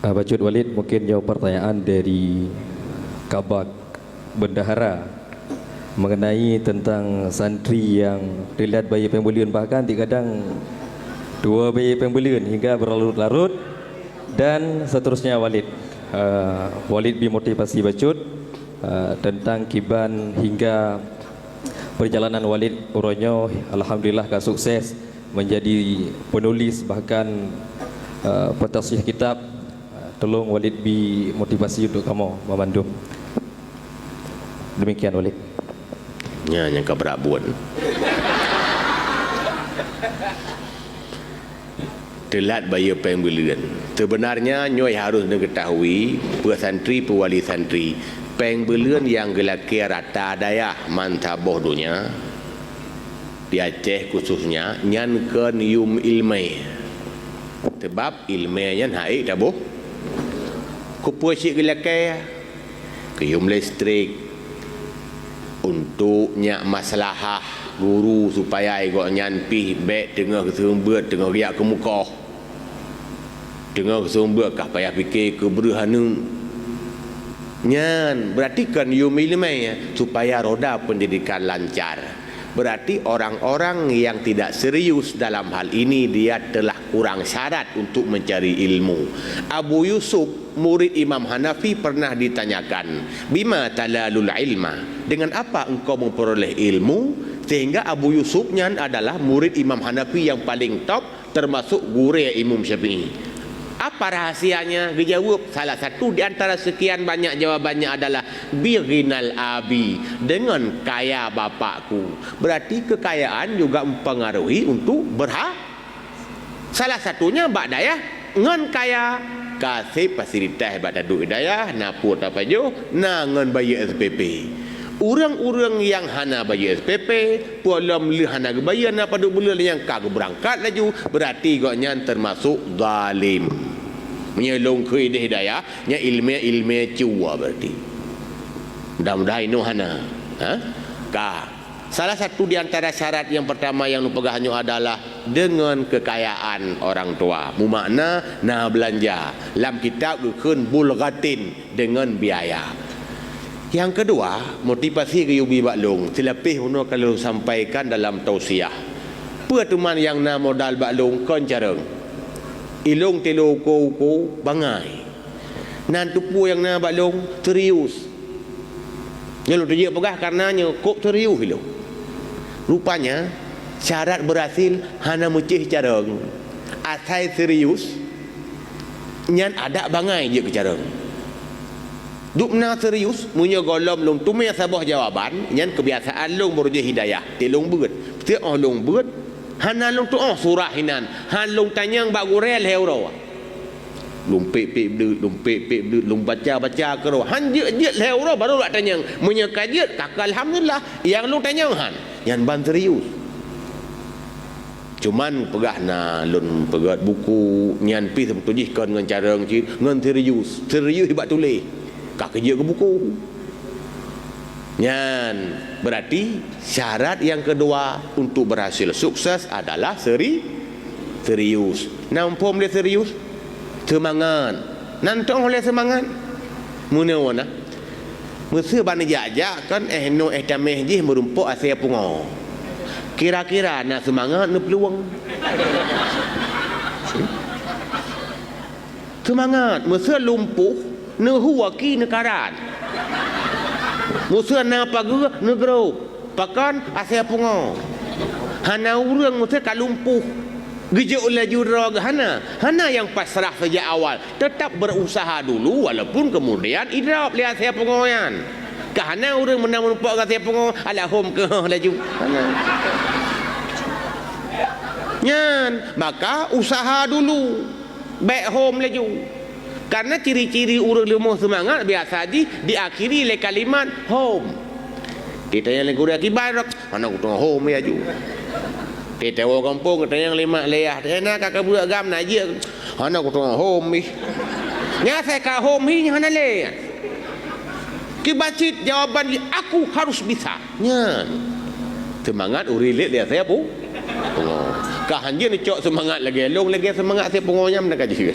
Bacut Walid, mungkin jawab pertanyaan dari Kabak Bendahara mengenai tentang santri yang dilihat bayi pembelian, bahkan kadang dua bayi pembelian hingga berlarut-larut dan seterusnya. Walid, Walid bimotivasi Bacut tentang kiban hingga perjalanan Walid Uronyo. Alhamdulillah sukses menjadi penulis bahkan pentasih kitab. Tolong Walid motivasi untuk kamu memandum. Demikian Walid. Ya, yang keberabun. Telat bayar pembelian. Sebenarnya nyoy harus mengetahui pesantri pewali santri pembelian yang gelaki rata daya mantaboh dunia di Aceh khususnya nyan ken yum ilmai. Sebab ilmainya naik dah boh. Kupuasik gelaki kiyum listrik untuk nyak masalah guru supaya igok nyanpih baik tengah kesumber tengah riak ke muka tengah kesumber kah payah fikir ke berhanu nyan berarti kan yumilmai supaya roda pendidikan lancar. Berarti orang-orang yang tidak serius dalam hal ini dia telah kurang syarat untuk mencari ilmu. Abu Yusuf murid Imam Hanafi pernah ditanyakan, bima talalul ilma, dengan apa engkau memperoleh ilmu? Sehingga Abu Yusuf nyan adalah murid Imam Hanafi yang paling top, termasuk guru Imam Syafi'i. Apa rahasianya? Dijawab, salah satu di antara sekian banyak jawabannya adalah birinal abi, dengan kaya bapakku. Berarti kekayaan juga mempengaruhi untuk salah satunya bak daya ngan kaya kasih fasilitas pada duit daya napur apa jo nangan bayar SPP. Orang-orang yang hana bayar SPP polam li hana bayar na pada bulan yang kagak berangkat laju, berarti goknya termasuk zalim. Menyelong ke hidayah nya ilmu cua berarti. Mudah-mudahan itu hana. Salah satu di antara syarat yang pertama yang pegahannya adalah dengan kekayaan orang tua. Mumakna na belanja. Dalam kitab dukun bulgatin dengan biaya. Yang kedua, motivasi ke Yubi Baklung. Selapih uno kalau sampaikan dalam tausiah. Pertemuan yang na modal Baklung kon careng. Ilung telo ko bangai. Nan tupu yang na Baklung serius. Nyeluk tu je pegah karenanya kok serius ilung. Rupanya syarat berhasil hana mecih careng. Asai serius nyan ada bangai je ke careng. Dukna serius punya golom long tumai sabah jawaban nyan kebiasaan long berje hidayah telong beut te oh long beut hana long tu oh surah hinan han long tanyang bak gurel heuro long pek long baca ke ro han je heuro baru lak tanyang munya kajiat kak alhamdulillah yang long tanyang han nyan ban serius. Cuman pegah na lun pegat buku nyan pi sebetulnya kan dengan cara ngan serius hebat tulis kak kerja ke buku nyan. Berarti syarat yang kedua untuk berhasil sukses adalah serius. Nampu boleh serius semangat nantong oleh semangat munawana mesti bani jajak kan no tameh jih merumpuk asia pungo kira-kira nak semangat nak peluang semangat mesti lumpuh nehuaki nekaran musuh na pagu negro pakan asia pungo hana urang musuh kalumpuh gejo laju drog hana yang pasrah sejak awal, tetap berusaha dulu walaupun kemudian idrap lihat asia pungoyan kahana urang menang menumpuk asia pungo ala home ke laju hana nyan maka usaha dulu back home laju. Karena ciri-ciri orang lemah semangat biasa diakhiri oleh kalimat home. Kita yang lagi akibat mana aku tengah home ya ju. Kita orang kampung kita yang lima leah. Enak kakak budak gam najik. Mana aku tengah home ih. Nya saya ka home ih hana leah. Kibacit jawaban aku harus bisa. Nya. Semangat urilit dia saya pu. Kah anjir ni cok semangat lagi long lagi semangat saya pengonyam nak kaji.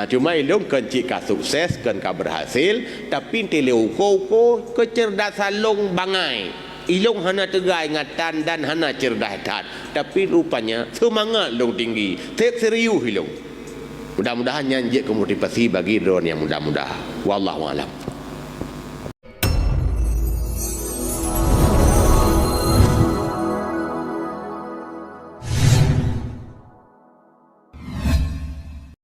Cuma ilung kan cika sukses kan ka berhasil tapi teleu ko kecerdasan long bangai ilung hana tegai ngatan dan hana cerdas tat tapi rupanya semangat long tinggi tek serius ilung mudah-mudahan nyanjik ke motivasi bagi drone yang mudah-mudahan wallahu alam.